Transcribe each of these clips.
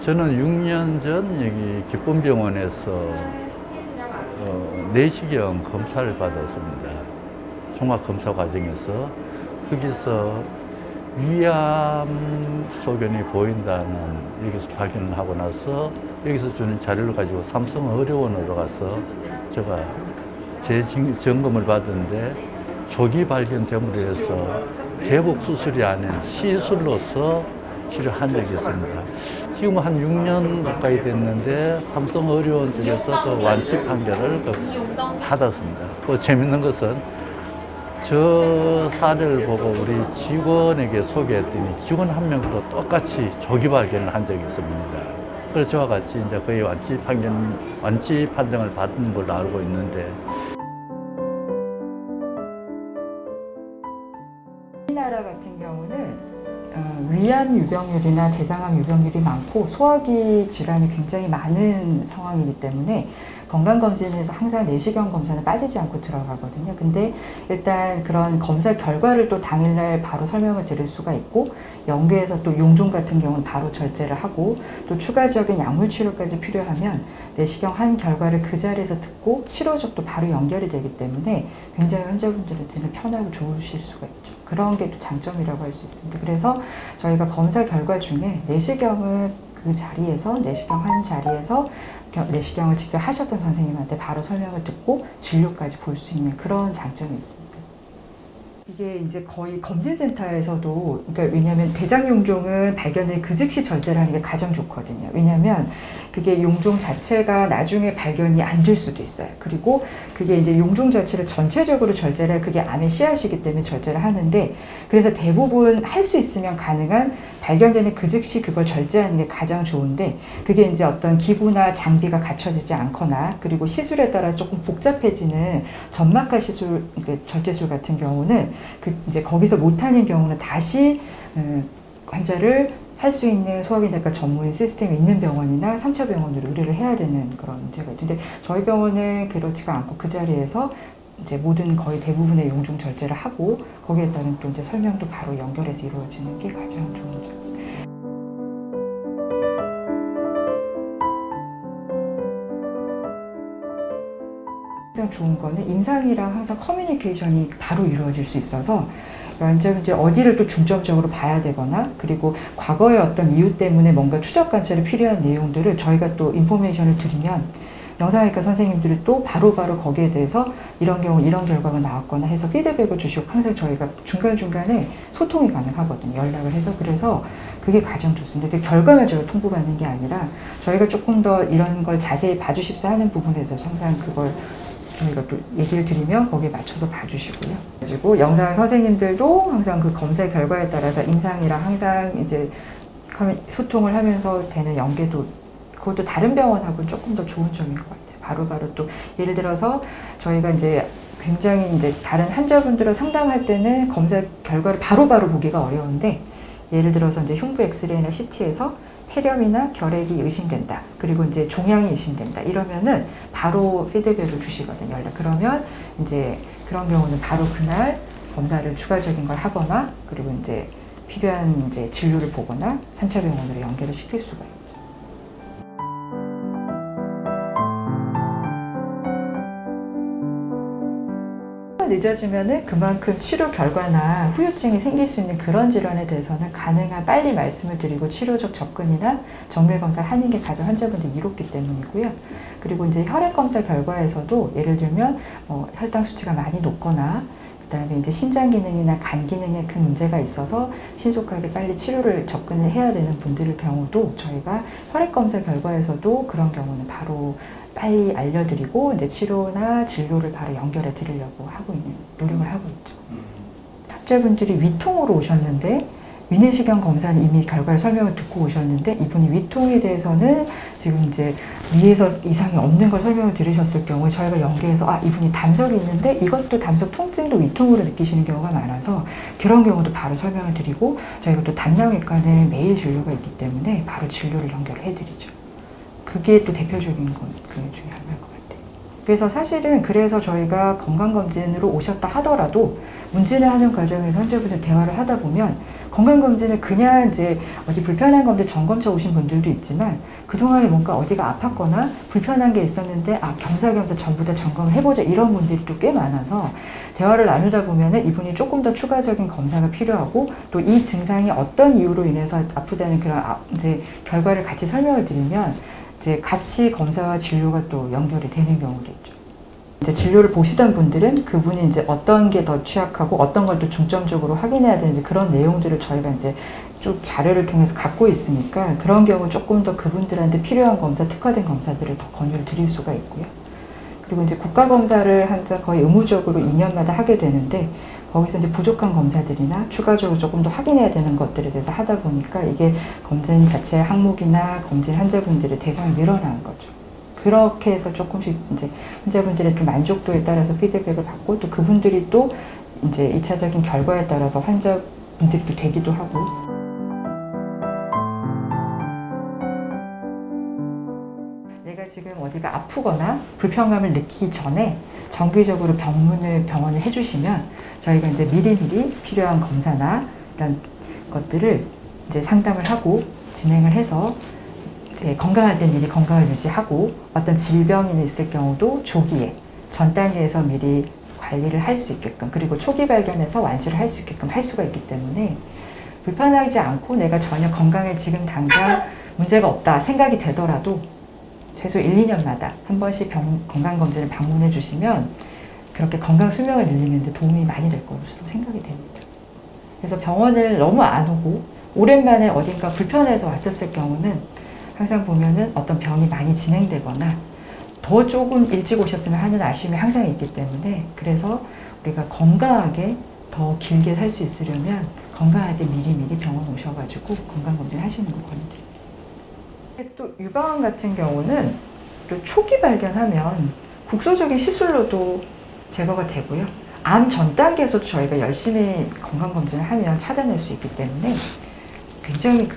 저는 6년 전 여기 기쁨병원에서 내시경 검사를 받았습니다. 종합검사 과정에서 거기서 위암 소견이 보인다는 여기서 발견을 하고 나서 여기서 주는 자료를 가지고 삼성의료원으로 가서 제가 재점검을 받았는데 조기 발견됨으로 해서 개복 수술이 아닌 시술로서 치료한 적이 있습니다. 지금 한 6년 가까이 됐는데 삼성의료원 쪽에서 그 완치 판결을 받았습니다. 또 재밌는 것은 저 사례를 보고 우리 직원에게 소개했더니 직원 한 명도 똑같이 조기 발견을 한 적이 있습니다. 그래서 저와 같이 이제 거의 완치 판정을 받은 걸로 알고 있는데, 우리나라 같은 경우는 위암 유병률이나 대장암 유병률이 많고 소화기 질환이 굉장히 많은 상황이기 때문에 건강검진에서 항상 내시경 검사는 빠지지 않고 들어가거든요. 근데 일단 그런 검사 결과를 또 당일날 바로 설명을 드릴 수가 있고, 연계해서 또 용종 같은 경우는 바로 절제를 하고, 또 추가적인 약물 치료까지 필요하면 내시경 한 결과를 그 자리에서 듣고 치료적도 바로 연결이 되기 때문에 굉장히 환자분들한테는 편하고 좋으실 수가 있죠. 그런 게 또 장점이라고 할 수 있습니다. 그래서 저희가 검사 결과 중에 내시경을 그 자리에서 내시경 한 자리에서 내시경을 직접 하셨던 선생님한테 바로 설명을 듣고 진료까지 볼 수 있는 그런 장점이 있습니다. 이게 이제 거의 검진센터에서도, 그러니까 왜냐하면 대장 용종은 발견을 그 즉시 절제를 하는 게 가장 좋거든요. 왜냐하면 그게 용종 자체가 나중에 발견이 안 될 수도 있어요. 그리고 그게 이제 용종 자체를 전체적으로 절제를, 그게 암의 씨앗이기 때문에 절제를 하는데, 그래서 대부분 할 수 있으면 가능한 발견되는 그 즉시 그걸 절제하는 게 가장 좋은데, 그게 이제 어떤 기구나 장비가 갖춰지지 않거나, 그리고 시술에 따라 조금 복잡해지는 점막하 시술, 절제술 같은 경우는 이제 거기서 못하는 경우는 다시 환자를 할 수 있는 소화기내과 전문 시스템이 있는 병원이나 3차 병원으로 의뢰를 해야 되는 그런 문제가 있는데, 저희 병원은 그렇지가 않고 그 자리에서 이제 모든 거의 대부분의 용종 절제를 하고, 거기에 따른 또 이제 설명도 바로 연결해서 이루어지는 게 가장 좋은 점. 가장 좋은 거는 임상이랑 항상 커뮤니케이션이 바로 이루어질 수 있어서, 환자분들이 어디를 또 중점적으로 봐야 되거나, 그리고 과거의 어떤 이유 때문에 뭔가 추적 관찰이 필요한 내용들을 저희가 또 인포메이션을 드리면 영상외과 선생님들이 또 바로바로 거기에 대해서 이런 경우 이런 결과가 나왔거나 해서 피드백을 주시고, 항상 저희가 중간중간에 소통이 가능하거든요. 연락을 해서. 그래서 그게 가장 좋습니다. 근데 결과만 저희가 통보받는 게 아니라 저희가 조금 더 이런 걸 자세히 봐주십사 하는 부분에 대해서 항상 그걸 저희가 또 얘기를 드리면 거기에 맞춰서 봐주시고요. 그리고 영상 선생님들도 항상 그 검사 결과에 따라서 임상이랑 항상 이제 소통을 하면서 되는 연계도, 그것도 다른 병원하고 조금 더 좋은 점인 것 같아요. 바로바로 또 예를 들어서 저희가 이제 굉장히 이제 다른 환자분들을 상담할 때는 검사 결과를 바로바로 보기가 어려운데, 예를 들어서 이제 흉부 엑스레이나 CT에서 폐렴이나 결핵이 의심된다, 그리고 이제 종양이 의심된다, 이러면은 바로 피드백을 주시거든요. 그러면 이제 그런 경우는 바로 그날 검사를 추가적인 걸 하거나, 그리고 이제 필요한 이제 진료를 보거나 3차 병원으로 연결을 시킬 수가 있어요. 늦어지면은 그만큼 치료 결과나 후유증이 생길 수 있는 그런 질환에 대해서는 가능한 빨리 말씀을 드리고 치료적 접근이나 정밀 검사를 하는 게 가장 환자분들이 이롭기 때문이고요. 그리고 이제 혈액 검사 결과에서도 예를 들면 혈당 수치가 많이 높거나, 그다음에 이제 신장 기능이나 간 기능에 큰 문제가 있어서 신속하게 빨리 치료를 접근을 해야 되는 분들의 경우도 저희가 혈액 검사 결과에서도 그런 경우는 바로 빨리 알려드리고 이제 치료나 진료를 바로 연결해 드리려고 하고 있는 노력을 하고 있죠. 환자분들이 위통으로 오셨는데, 위내시경 검사는 이미 결과를 설명을 듣고 오셨는데, 이분이 위통에 대해서는 지금 이제 위에서 이상이 없는 걸 설명을 들으셨을 경우에 저희가 연계해서 이분이 담석이 있는데 이것도 담석 통증도 위통으로 느끼시는 경우가 많아서 그런 경우도 바로 설명을 드리고, 저희가 또 담낭외과는 매일 진료가 있기 때문에 바로 진료를 연결을 해드리죠. 그게 또 대표적인 건 그게 중요한 것 같아요. 그래서 사실은 그래서 저희가 건강검진으로 오셨다 하더라도 문진을 하는 과정에서 환자분들 대화를 하다 보면 건강검진을 그냥 이제 어디 불편한 건데 점검차 오신 분들도 있지만 그동안에 뭔가 어디가 아팠거나 불편한 게 있었는데 겸사겸사 전부 다 점검을 해보자 이런 분들이 또 꽤 많아서 대화를 나누다 보면은 이분이 조금 더 추가적인 검사가 필요하고 또 이 증상이 어떤 이유로 인해서 아프다는 그런 이제 결과를 같이 설명을 드리면 이제 같이 검사와 진료가 또 연결이 되는 경우도 있죠. 이제 진료를 보시던 분들은 그분이 이제 어떤 게 더 취약하고 어떤 걸 또 중점적으로 확인해야 되는지 그런 내용들을 저희가 이제 쭉 자료를 통해서 갖고 있으니까 그런 경우 조금 더 그분들한테 필요한 검사, 특화된 검사들을 더 권유를 드릴 수가 있고요. 그리고 이제 국가검사를 항상 거의 의무적으로 2년마다 하게 되는데 거기서 이제 부족한 검사들이나 추가적으로 조금 더 확인해야 되는 것들에 대해서 하다 보니까 이게 검진 자체의 항목이나 검진 환자분들의 대상이 늘어나는 거죠. 그렇게 해서 조금씩 이제 환자분들의 좀 만족도에 따라서 피드백을 받고 또 그분들이 또 이제 2차적인 결과에 따라서 환자분들이 또 되기도 하고. 내가 지금 어디가 아프거나 불편감을 느끼기 전에 정기적으로 병원을 해주시면 저희가 이제 미리미리 필요한 검사나 이런 것들을 이제 상담을 하고 진행을 해서 이제 건강할 때 미리 건강을 유지하고 어떤 질병이 있을 경우도 조기에 전 단계에서 미리 관리를 할 수 있게끔 그리고 초기 발견해서 완치를 할 수 있게끔 할 수가 있기 때문에 불편하지 않고 내가 전혀 건강에 지금 당장 문제가 없다 생각이 되더라도 최소 1, 2년마다 한 번씩 건강검진을 방문해 주시면 그렇게 건강 수명을 늘리는 데 도움이 많이 될 것으로 생각이 됩니다. 그래서 병원을 너무 안 오고 오랜만에 어딘가 불편해서 왔었을 경우는 항상 보면은 어떤 병이 많이 진행되거나 더 조금 일찍 오셨으면 하는 아쉬움이 항상 있기 때문에 그래서 우리가 건강하게 더 길게 살 수 있으려면 건강할 때 미리미리 병원 오셔가지고 건강검진 하시는 거 권유드립니다. 또 유방암 같은 경우는 또 초기 발견하면 국소적인 시술로도 제거가 되고요. 암 전 단계에서도 저희가 열심히 건강검진을 하면 찾아낼 수 있기 때문에 굉장히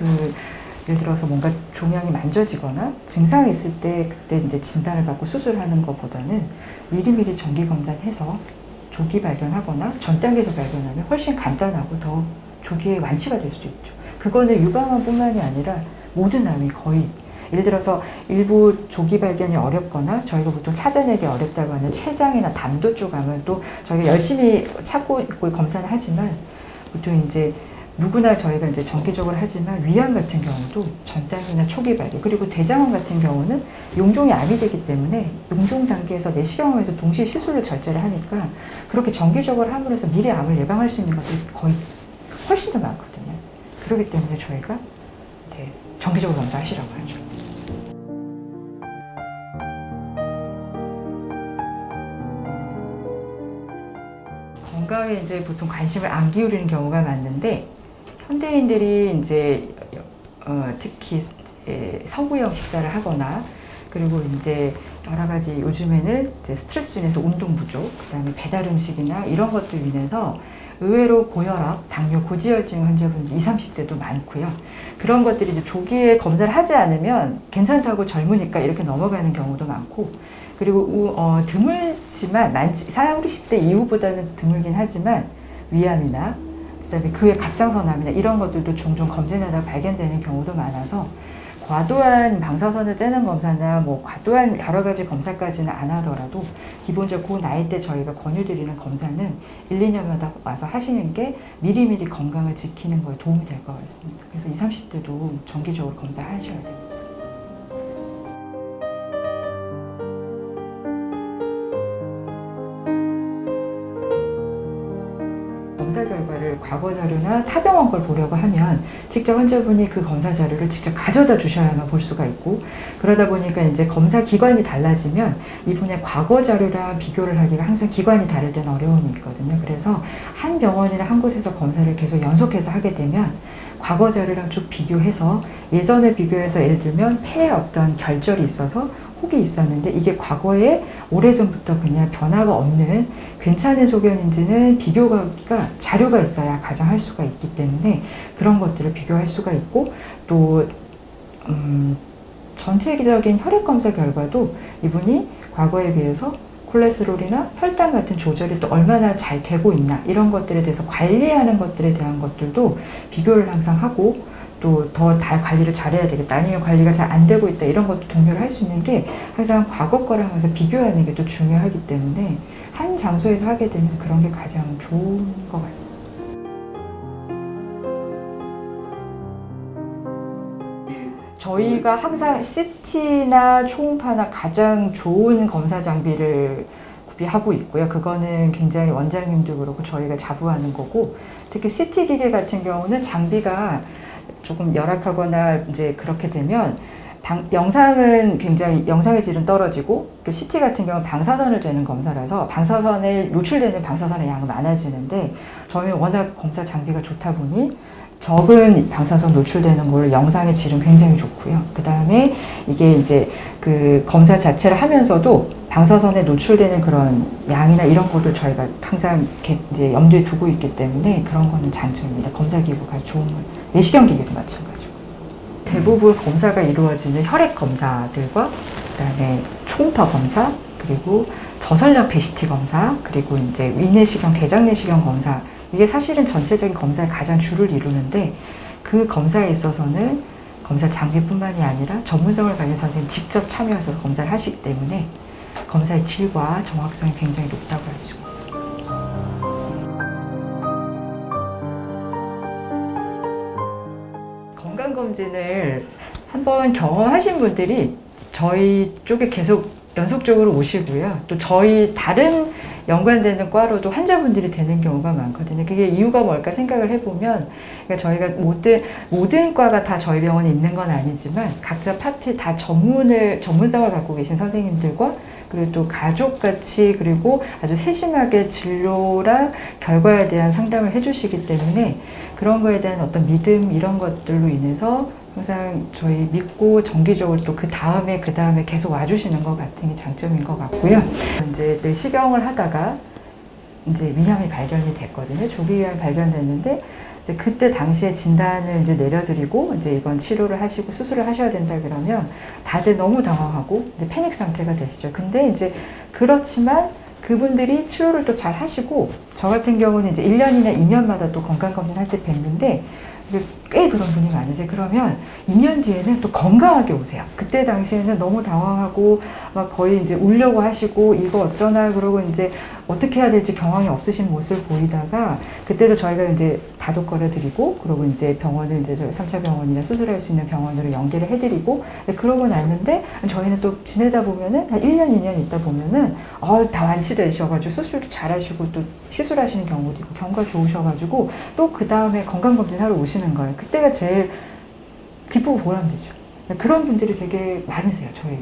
예를 들어서 뭔가 종양이 만져지거나 증상이 있을 때 그때 이제 진단을 받고 수술하는 것보다는 미리미리 정기검진해서 조기 발견하거나 전 단계에서 발견하면 훨씬 간단하고 더 조기에 완치가 될 수도 있죠. 그거는 유방암뿐만이 아니라 모든 암이 거의 예를 들어서 일부 조기 발견이 어렵거나 저희가 보통 찾아내기 어렵다고 하는 췌장이나 담도 쪽 암은 또 저희가 열심히 찾고 있고 검사를 하지만 보통 이제 누구나 저희가 이제 정기적으로 하지만 위암 같은 경우도 전 단계나 초기 발견 그리고 대장암 같은 경우는 용종이 암이 되기 때문에 용종 단계에서 내시경에서 동시에 시술을 절제를 하니까 그렇게 정기적으로 함으로 해서 미래 암을 예방할 수 있는 것들이 거의 훨씬 더 많거든요. 그렇기 때문에 저희가 이제 정기적으로 검사하시라고 하죠. 건강에 이제 보통 관심을 안 기울이는 경우가 많은데 현대인들이 이제 특히 서구형 식사를 하거나 그리고 이제 여러 가지 요즘에는 이제 스트레스로 인해서 운동 부족, 그다음에 배달 음식이나 이런 것들 인해서 의외로 고혈압, 당뇨, 고지혈증 환자분들 20, 30대도 많고요. 그런 것들이 이제 조기에 검사를 하지 않으면 괜찮다고 젊으니까 이렇게 넘어가는 경우도 많고 그리고 드물지만 40, 50대 이후보다는 드물긴 하지만 위암이나 그다음에 그의 갑상선암이나 이런 것들도 종종 검진하다 발견되는 경우도 많아서 과도한 방사선을 째는 검사나 뭐 과도한 여러 가지 검사까지는 안 하더라도 기본적으로 그 나이 때 저희가 권유드리는 검사는 1, 2년마다 와서 하시는 게 미리미리 건강을 지키는 거에 도움이 될 것 같습니다. 그래서 20, 30대도 정기적으로 검사하셔야 됩니다. 검사 결과를 과거 자료나 타 병원 걸 보려고 하면 직접 환자분이 그 검사 자료를 직접 가져다 주셔야만 볼 수가 있고 그러다 보니까 이제 검사 기관이 달라지면 이분의 과거 자료랑 비교를 하기가 항상 기관이 다를 때는 어려움이 있거든요. 그래서 한 병원이나 한 곳에서 검사를 계속 연속해서 하게 되면 과거 자료랑 쭉 비교해서 예전에 비교해서 예를 들면 폐에 어떤 결절이 있어서 혹이 있었는데 이게 과거에 오래전부터 그냥 변화가 없는 괜찮은 소견인지는 비교가 자료가 있어야 가정할 수가 있기 때문에 그런 것들을 비교할 수가 있고 또 전체적인 혈액 검사 결과도 이분이 과거에 비해서 콜레스테롤이나 혈당 같은 조절이 또 얼마나 잘 되고 있나 이런 것들에 대해서 관리하는 것들에 대한 것들도 비교를 항상 하고 또 더 관리를 잘해야 되겠다 아니면 관리가 잘 안 되고 있다 이런 것도 동료를 할 수 있는 게 항상 과거 거랑 항상 비교하는 게 또 중요하기 때문에 한 장소에서 하게 되면 그런 게 가장 좋은 것 같습니다. 저희가 항상 CT나 초음파나 가장 좋은 검사 장비를 구비하고 있고요. 그거는 굉장히 원장님도 그렇고 저희가 자부하는 거고, 특히 CT 기계 같은 경우는 장비가 조금 열악하거나 이제 그렇게 되면 영상은 굉장히 영상의 질은 떨어지고, 그 CT 같은 경우는 방사선을 재는 검사라서 방사선에 노출되는 방사선의 양은 많아지는데, 저희는 워낙 검사 장비가 좋다 보니 적은 방사선 노출되는 걸로 영상의 질은 굉장히 좋고요. 그 다음에 이게 이제 그 검사 자체를 하면서도 방사선에 노출되는 그런 양이나 이런 것들 저희가 항상 이제 염두에 두고 있기 때문에 그런 거는 장점입니다. 검사 기구가 좋은 건 내시경 기계도 마찬가지고. 대부분 검사가 이루어지는 혈액 검사들과 그다음에 초음파 검사 그리고 저설량 배시티 검사 그리고 이제 위내시경, 대장내시경 검사 이게 사실은 전체적인 검사의 가장 주를 이루는데 그 검사에 있어서는 검사 장비뿐만이 아니라 전문성을 가진 선생님이 직접 참여해서 검사를 하시기 때문에 검사의 질과 정확성이 굉장히 높다고 할 수 있습니다. 건강검진을 한번 경험하신 분들이 저희 쪽에 계속 연속적으로 오시고요. 또 저희 다른 연관되는 과로도 환자분들이 되는 경우가 많거든요. 그게 이유가 뭘까 생각을 해보면, 그러니까 저희가 모든 과가 다 저희 병원에 있는 건 아니지만 각자 파트 다 전문성을 갖고 계신 선생님들과 그리고 또 가족같이 그리고 아주 세심하게 진료랑 결과에 대한 상담을 해주시기 때문에 그런 거에 대한 어떤 믿음 이런 것들로 인해서 항상 저희 믿고 정기적으로 또 그 다음에 계속 와주시는 것 같은 게 장점인 것 같고요. 이제 내시경을 하다가 이제 위암이 발견이 됐거든요. 조기 위암이 발견됐는데 이제 그때 당시에 진단을 이제 내려드리고 이제 이건 치료를 하시고 수술을 하셔야 된다 그러면 다들 너무 당황하고 이제 패닉 상태가 되시죠. 근데 이제 그렇지만 그분들이 치료를 또 잘 하시고 저 같은 경우는 이제 1년이나 2년마다 또 건강검진 할 때 뵙는데 꽤 그런 분이 많으세요. 그러면 2년 뒤에는 또 건강하게 오세요. 그때 당시에는 너무 당황하고 막 거의 이제 울려고 하시고 이거 어쩌나 그러고 이제 어떻게 해야 될지 경황이 없으신 모습을 보이다가 그때도 저희가 이제 다독거려 드리고 그러고 이제 병원을 이제 3차 병원이나 수술할 수 있는 병원으로 연계를 해드리고 그러고 났는데 저희는 또 지내다 보면은 한 1년, 2년 있다 보면은 다 완치되셔가지고 수술도 잘 하시고 또 시술하시는 경우도 있고 경과 좋으셔가지고 또 그 다음에 건강검진 하러 오시는 거예요. 그때가 제일 기쁘고 보람되죠. 그런 분들이 되게 많으세요, 저희